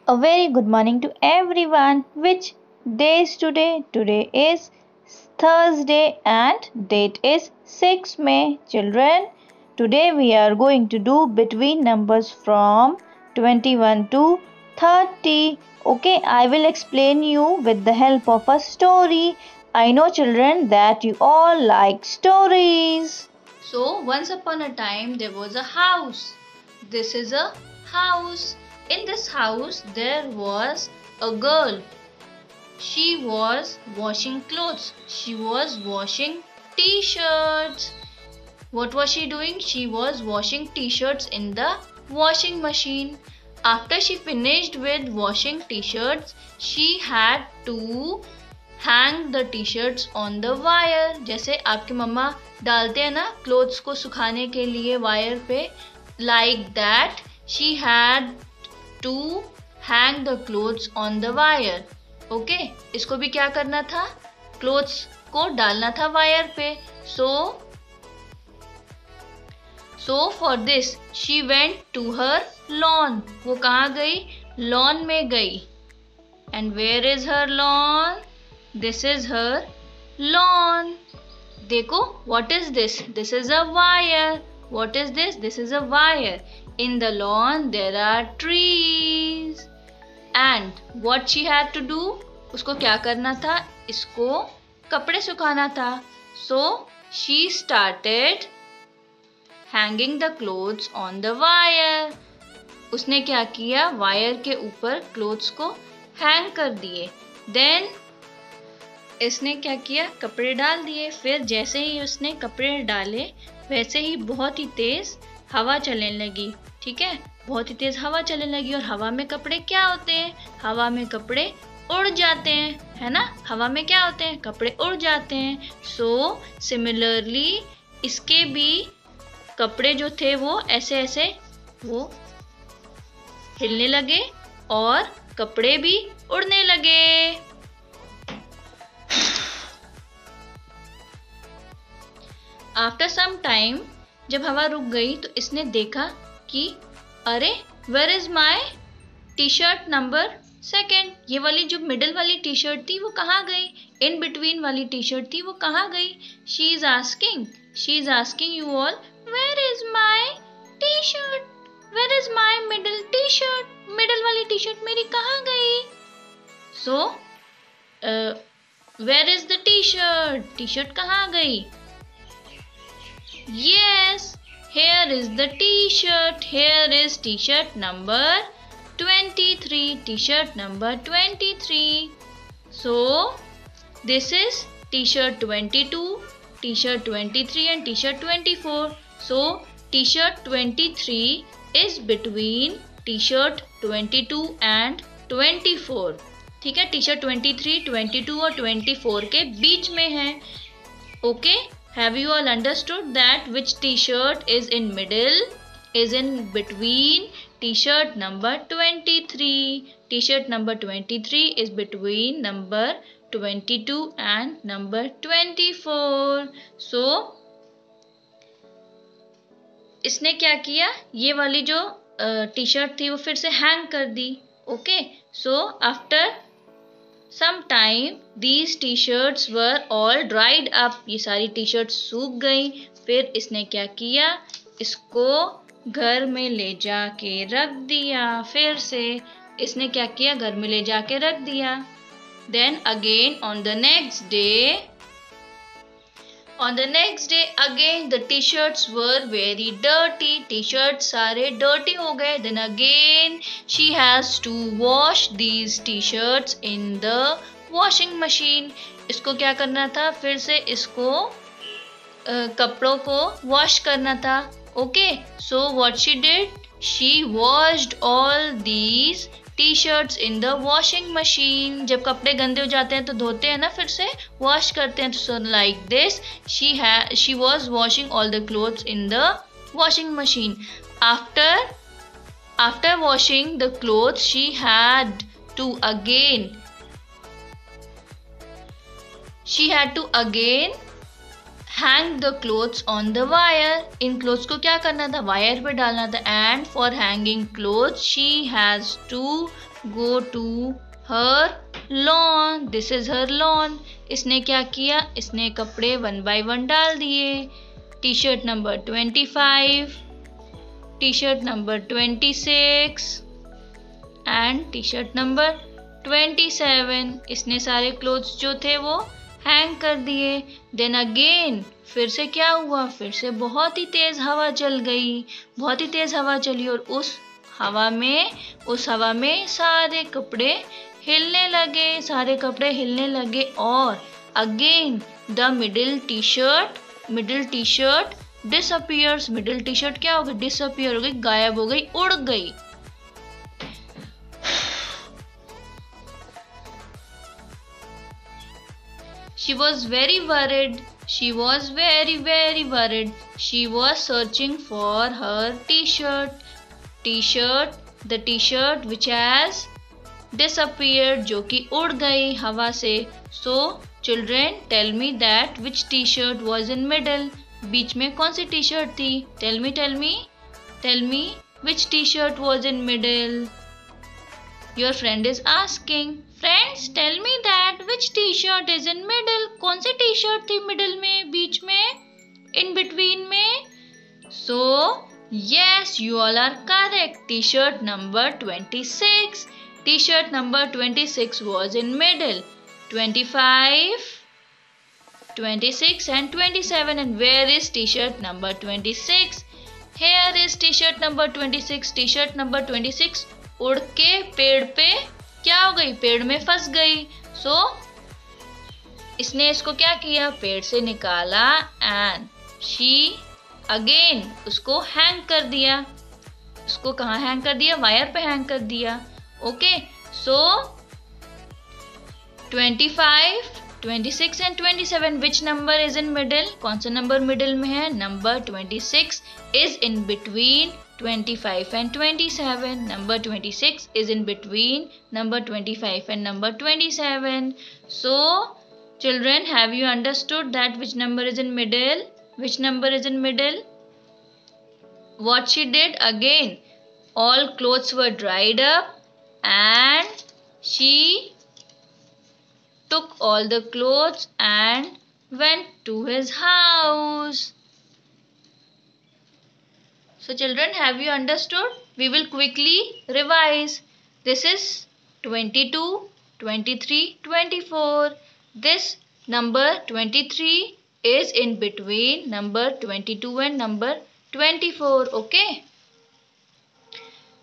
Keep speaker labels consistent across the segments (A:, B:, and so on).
A: A very good morning to everyone. Which day is today? Today is Thursday and date is 6 May. Children, today we are going to do between numbers from 21 to 30. Okay, I will explain you with the help of a story. I know children that you all like stories.
B: So, once upon a time there was a house. This is a house. In this house there was a girl. She was washing clothes. She was washing t-shirts. What was she doing? She was washing t-shirts in the washing machine. After she finished with washing t-shirts, she had to hang the t-shirts on the wire. जैसे आपकी मम्मा डालते हैं ना clothes को सुखाने के लिए wire पे, like that she had to hang the clothes on the wire. Okay, इसको भी क्या करना था? क्लोथ्स को डालना था वायर पे. So for this she went to her lawn. वो कहाँ गई? लॉन में गई. And where is her lawn? This is her lawn. देखो, what is this? This is a wire. What is this? This is a wire. In the lawn there are trees. And what she had to do? उसको क्या करना था? इसको कपड़े सुखाना था. So she started hanging the clothes on the wire. उसने क्या किया? वायर के ऊपर क्लोथ्स को हैंग कर दिए. Then इसने क्या किया? कपड़े डाल दिए. फिर जैसे ही उसने कपड़े डाले वैसे ही बहुत ही तेज हवा चलने लगी. ठीक है, बहुत ही तेज हवा चलने लगी. और हवा में कपड़े क्या होते हैं? हवा में कपड़े उड़ जाते हैं, है ना? हवा में क्या होते हैं? कपड़े उड़ जाते हैं. सो सिमिलरली इसके भी कपड़े जो थे वो ऐसे ऐसे वो हिलने लगे और कपड़े भी उड़ने लगे. आफ्टर सम टाइम जब हवा रुक गई तो इसने देखा कि अरे, where is my T shirt number 2. ये वाली जो मिडल वाली टी शर्ट थी वो कहाँ गई? इन बिटवीन वाली टी शर्ट थी वो कहाँ गई? She is asking you all, where is my T shirt? Where is my middle T shirt? Middle वाली टी शर्ट मेरी कहाँ गई? So where is the T shirt? T shirt कहाँ गई? Yes, here is the t-shirt. Here is t-shirt number 23. T-shirt number 23. So, this is t-shirt 22, t-shirt 23 and t-shirt 24. So, t-shirt 23 is between t-shirt 22 and 24. ठीक है, t-shirt 23, 22 और 24 के बीच में है. Okay? Have you all understood that which t-shirt is in middle? Is in between t-shirt number 23. T-shirt number 23 is between number 22 and number 24. So, इसने क्या किया? ये वाली जो t-shirt थी वो फिर से हैंग कर दी. Okay? So, after some time these t-shirts were all dried up. ये सारी t-shirts सूख गई. फिर इसने क्या किया? इसको घर में ले जाके रख दिया. फिर से इसने क्या किया? घर में ले जाके रख दिया. Then again on the next day again the t-shirts were very dirty. t-shirts सारे dirty हो गए. Then again she has to wash these t-shirts in the washing machine. इसको क्या करना था? फिर से इसको कपड़ों को वॉश करना था. Okay, so what she did? She washed all these t-shirts in the washing machine. जब कपड़े गंदे हो जाते हैं तो धोते हैं ना, फिर से वॉश करते हैं. So like this she was washing all the clothes in the washing machine. After washing the clothes she had to again hang the clothes on the wire. In clothes को क्या करना था? वायर पे डालना था. And for hanging clothes she has to go to her lawn. This is her lawn. इसने क्या किया? इसने कपड़े 1 by 1 डाल दिए. T shirt number 25, T shirt number 26 and T shirt number 27. इसने सारे क्लोथ्स जो थे वो हैंग कर दिए. देन अगेन फिर से क्या हुआ? फिर से बहुत ही तेज हवा चल गई, बहुत ही तेज हवा चली और उस हवा में सारे कपड़े हिलने लगे, सारे कपड़े हिलने लगे. और again the middle T shirt disappears. Middle T shirt क्या हो गई? डिसअपियर हो गई, गायब हो गई, उड़ गई. She was very worried. She was very, very worried. She was searching for her t-shirt. The t-shirt which has disappeared, जो कि उड़ गई हवा से. So, children, tell me that which t-shirt was in middle. बीच में कौन सी t-shirt थी? Tell me which t-shirt was in middle. Your friend is asking, friends, tell me that which t-shirt is in middle. कौन सी t-shirt थी middle में, बीच में, in between में? So, yes, you all are correct. T-shirt number 26. T-shirt number 26 was in middle. 25, 26 and 27. And where is t-shirt number 26? Here is t-shirt number 26. T-shirt number 26 उड़ के पेड़ पे क्या हो गई? पेड़ में फंस गई. सो इसने इसको क्या किया? पेड़ से निकाला एंड शी अगेन उसको हैंग कर दिया. उसको कहाँ हैंग कर दिया? वायर पे हैंग कर दिया. Okay, so 25, 26 and 27. Which number is in middle? कौन सा नंबर मिडिल में है? Number 26 is in between 25 and 27. Number 26 is in between number 25 and number 27. So, children, have you understood that which number is in middle? Which number is in middle? What she did? Again, all clothes were dried up and she took all the clothes and went to his house. So children, have you understood? We will quickly revise. This is 22, 23, 24. This number 23 is in between number 22 and number 24. Okay?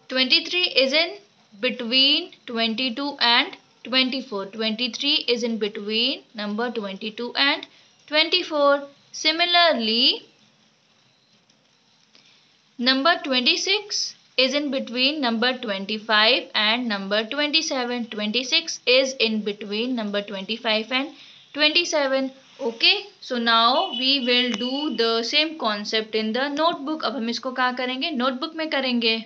B: 23 is in between 22 and 24. 23 is in between number 22 and 24. Similarly, number 26 is in between number 25 and number 27. 26 is in between number 25 and 27. Okay, so now we will do the same concept in the notebook. अब हम इसको क्या करेंगे? Notebook में करेंगे.